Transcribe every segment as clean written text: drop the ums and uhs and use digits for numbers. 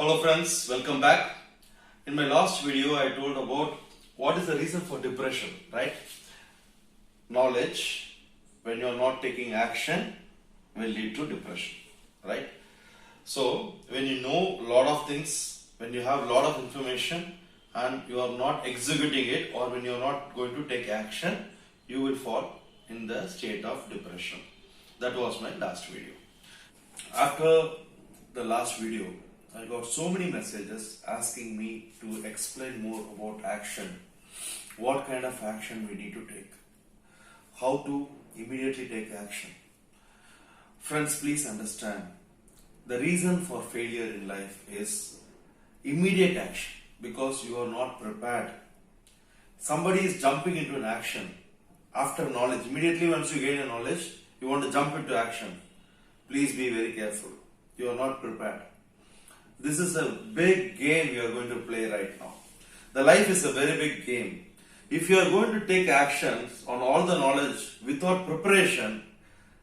Hello friends, welcome back. In my last video I told about what is the reason for depression, right? Knowledge, when you are not taking action, will lead to depression, right? So when you know a lot of things, when you have a lot of information and you are not executing it, or when you are not going to take action, you will fall in the state of depression. That was my last video. After the last video, I got so many messages asking me to explain more about action. What kind of action we need to take. How to immediately take action. Friends, please understand. The reason for failure in life is immediate action because you are not prepared. Somebody is jumping into an action after knowledge. Immediately once you gain a knowledge, you want to jump into action. Please be very careful. You are not prepared. This is a big game you are going to play right now. The life is a very big game. If you are going to take actions on all the knowledge without preparation,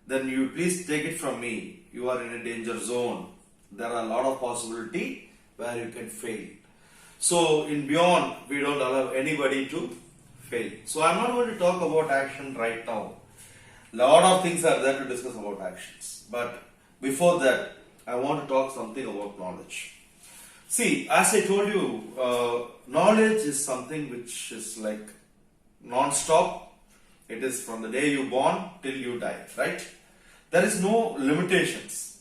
then you please take it from me. You are in a danger zone. There are a lot of possibility where you can fail. So in Beyond, we don't allow anybody to fail. So I'm not going to talk about action right now. A lot of things are there to discuss about actions. But before that, I want to talk something about knowledge. See, as I told you, knowledge is something which is like non-stop. It is from the day you born till you die, right? There is no limitations.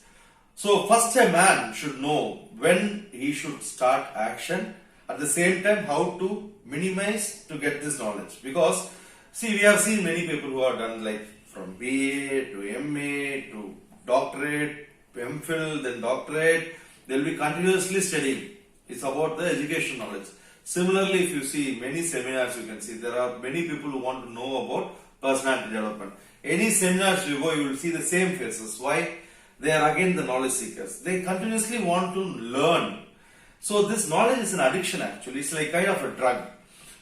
So first a man should know when he should start action, at the same time how to minimize to get this knowledge. Because see, we have seen many people who have done like from BA to MA to doctorate, MPhil, then doctorate, they will be continuously studying. It's about the education knowledge. Similarly, if you see many seminars, you can see there are many people who want to know about personality development. Any seminars you go, you will see the same faces. Why? They are again the knowledge seekers. They continuously want to learn. So this knowledge is an addiction actually. It's like kind of a drug.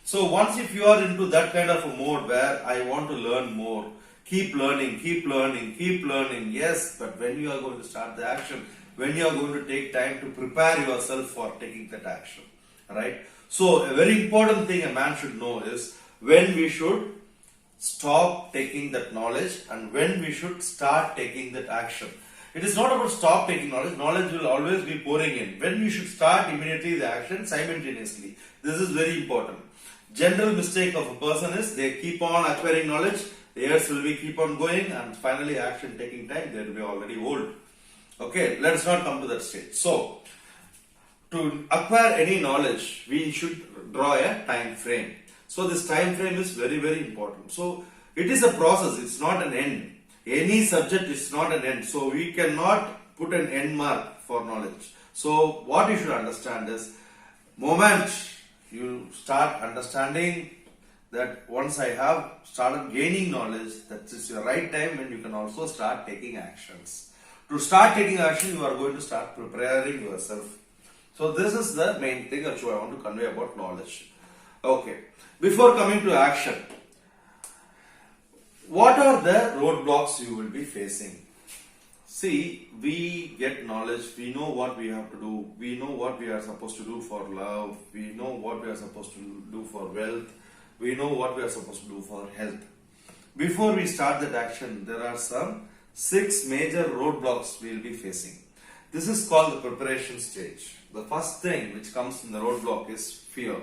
So once if you are into that kind of a mode where I want to learn more, keep learning, keep learning, keep learning. Yes, but when you are going to start the action, when you are going to take time to prepare yourself for taking that action, right? So a very important thing a man should know is when we should stop taking that knowledge and when we should start taking that action. It is not about stop taking knowledge. Knowledge will always be pouring in. When we should start immediately the action simultaneously. This is very important. General mistake of a person is they keep on acquiring knowledge. The years will be keep on going and finally action taking time, they will be already old. Okay, let's not come to that stage. So, to acquire any knowledge, we should draw a time frame. So, this time frame is very, very important. So, it is a process, it's not an end. Any subject is not an end. So, we cannot put an end mark for knowledge. So, what you should understand is, moment you start understanding that once I have started gaining knowledge, that is your right time when you can also start taking actions. To start taking action, you are going to start preparing yourself. So this is the main thing which I want to convey about knowledge. Okay. Before coming to action, what are the roadblocks you will be facing? See, we get knowledge, we know what we have to do, we know what we are supposed to do for love, we know what we are supposed to do for wealth, we know what we are supposed to do for health. Before we start that action, there are some 6 major roadblocks we will be facing. This is called the preparation stage. The first thing which comes in the roadblock is fear.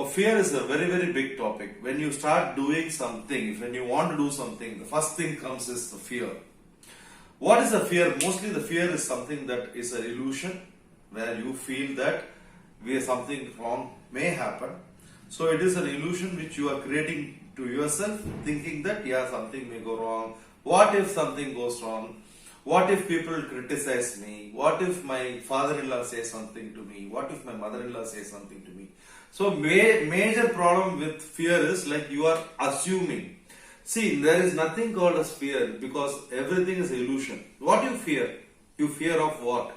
Fear is a very, very big topic. When you start doing something, when you want to do something, the first thing comes is the fear. What is the fear? Mostly the fear is something that is an illusion where you feel that something wrong may happen. So it is an illusion which you are creating to yourself, thinking that yeah, something may go wrong. What if something goes wrong? What if people criticize me? What if my father-in-law says something to me? What if my mother-in-law says something to me? So major problem with fear is like you are assuming. See, there is nothing called as fear because everything is illusion. What you fear? You fear of what?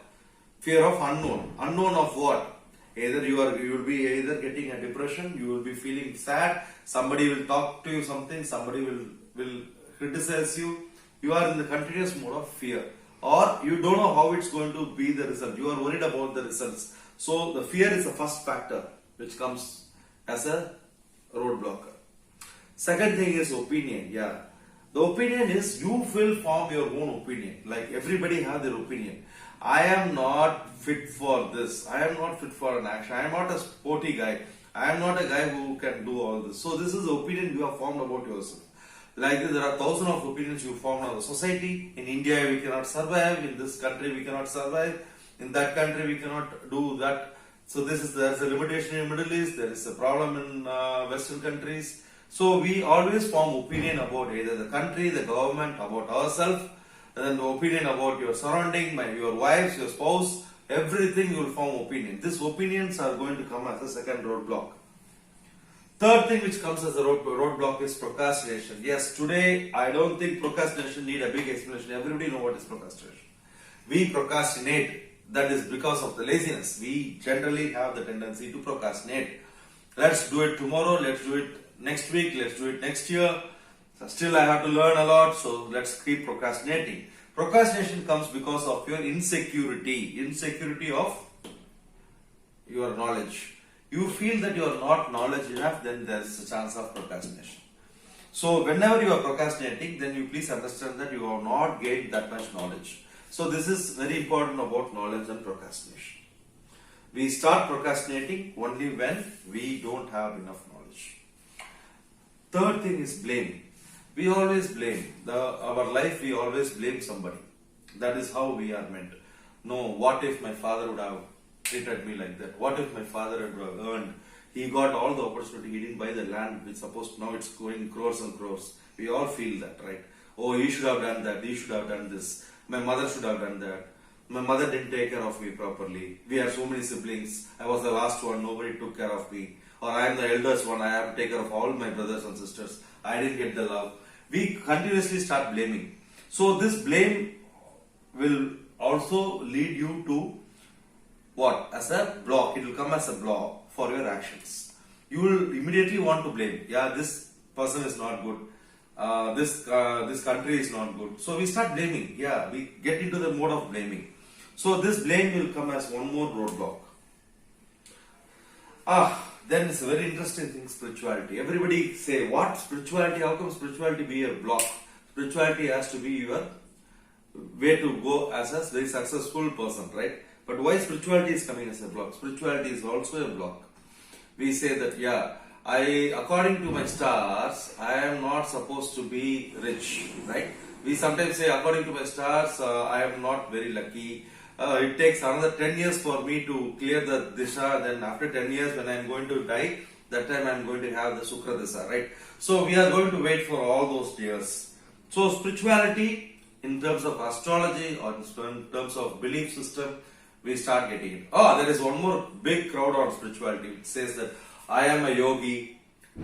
Fear of unknown. Unknown of what? Either you will be either getting a depression, you will be feeling sad, somebody will talk to you something, somebody will criticize you. You are in the continuous mode of fear. or you don't know how it's going to be the result. You are worried about the results. So the fear is the first factor which comes as a roadblocker. Second thing is opinion. Yeah, the opinion is you will form your own opinion. Like everybody have their opinion. I am not fit for this. I am not fit for an action. I am not a sporty guy. I am not a guy who can do all this. So this is the opinion you have formed about yourself. Like this, there are thousands of opinions you formed on the society. In India, we cannot survive. In this country, we cannot survive. In that country, we cannot do that. So there's a limitation in Middle East. There is a problem in Western countries. So we always form opinion about either the country, the government, about ourselves, and then the opinion about your surrounding, your wives, your spouse, everything you will form opinion. These opinions are going to come as a second roadblock. Third thing which comes as a roadblock is procrastination. Yes, today I don't think procrastination need a big explanation. Everybody know what is procrastination. We procrastinate. That is because of the laziness. We generally have the tendency to procrastinate. Let's do it tomorrow. Let's do it next week. Let's do it next year. So still I have to learn a lot. So let's keep procrastinating. Procrastination comes because of your insecurity of your knowledge. You feel that you are not knowledge enough, then there is a chance of procrastination. So whenever you are procrastinating, then you please understand that you have not gained that much knowledge. So this is very important about knowledge and procrastination. We start procrastinating only when we don't have enough knowledge. Third thing is blame. We always blame. Our life, we always blame somebody. That is how we are meant. No, what if my father would have treated me like that? What if my father had earned? He got all the opportunity. He didn't buy the land, which supposed now it's going crores and crores. We all feel that, right? Oh, he should have done that. He should have done this. My mother should have done that. My mother didn't take care of me properly. We have so many siblings. I was the last one. Nobody took care of me. Or I am the eldest one. I have to take care of all my brothers and sisters. I didn't get the love. We continuously start blaming. So this blame will also lead you to what? As a block. It will come as a block for your actions. You will immediately want to blame. Yeah, this person is not good. This country is not good. So we start blaming. Yeah, we get into the mode of blaming. So this blame will come as one more roadblock. Then it's a very interesting thing, spirituality. Everybody say, what spirituality? How come spirituality be a block? Spirituality has to be your way to go as a very successful person, right? But why spirituality is coming as a block? Spirituality is also a block. We say that, yeah, according to my stars, I am not supposed to be rich, right? We sometimes say, according to my stars, I am not very lucky. It takes another 10 years for me to clear the disha. Then after 10 years, when I am going to die, that time I am going to have the sukra disha, right? So we are going to wait for all those years. So spirituality, in terms of astrology or in terms of belief system, we start getting it. There is one more big crowd on spirituality. It says that I am a yogi,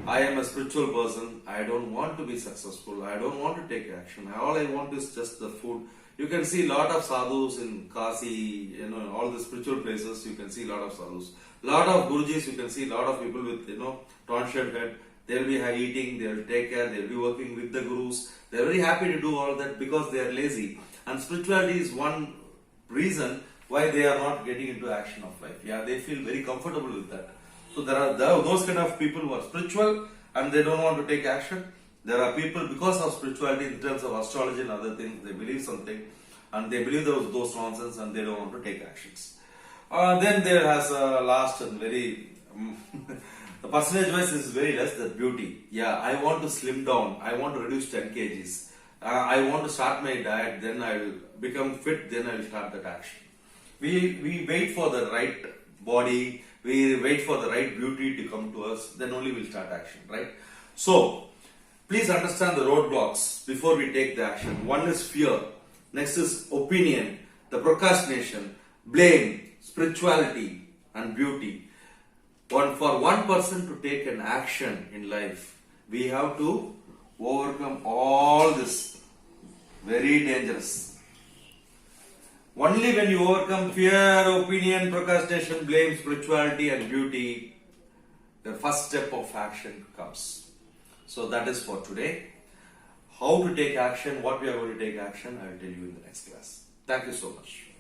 I am a spiritual person, I don't want to be successful, I don't want to take action, all I want is just the food. You can see a lot of sadhus in Kasi, all the spiritual places, you can see a lot of sadhus. Lot of gurujis, you can see a lot of people with, tonsured head. They will be eating, they will take care, they will be working with the gurus. They are very happy to do all that because they are lazy. And spirituality is one reason why they are not getting into action of life. Yeah, they feel very comfortable with that. So there are those kind of people who are spiritual and they don't want to take action. There are people, because of spirituality in terms of astrology and other things, they believe something and they believe those nonsense and they don't want to take actions. Then there has a last and very, the percentage wise is very less, that beauty. Yeah, I want to slim down, I want to reduce 10 kgs. I want to start my diet, then I will become fit, then I will start that action. We wait for the right body, we wait for the right beauty to come to us, then only we'll start action, right? So, please understand the roadblocks before we take the action. One is fear, next is opinion, the procrastination, blame, spirituality and beauty. For one person to take an action in life, we have to overcome all this. Very dangerous. Only when you overcome fear, opinion, procrastination, blame, spirituality and beauty, the first step of action comes. So that is for today. How to take action, what we are going to take action, I will tell you in the next class. Thank you so much.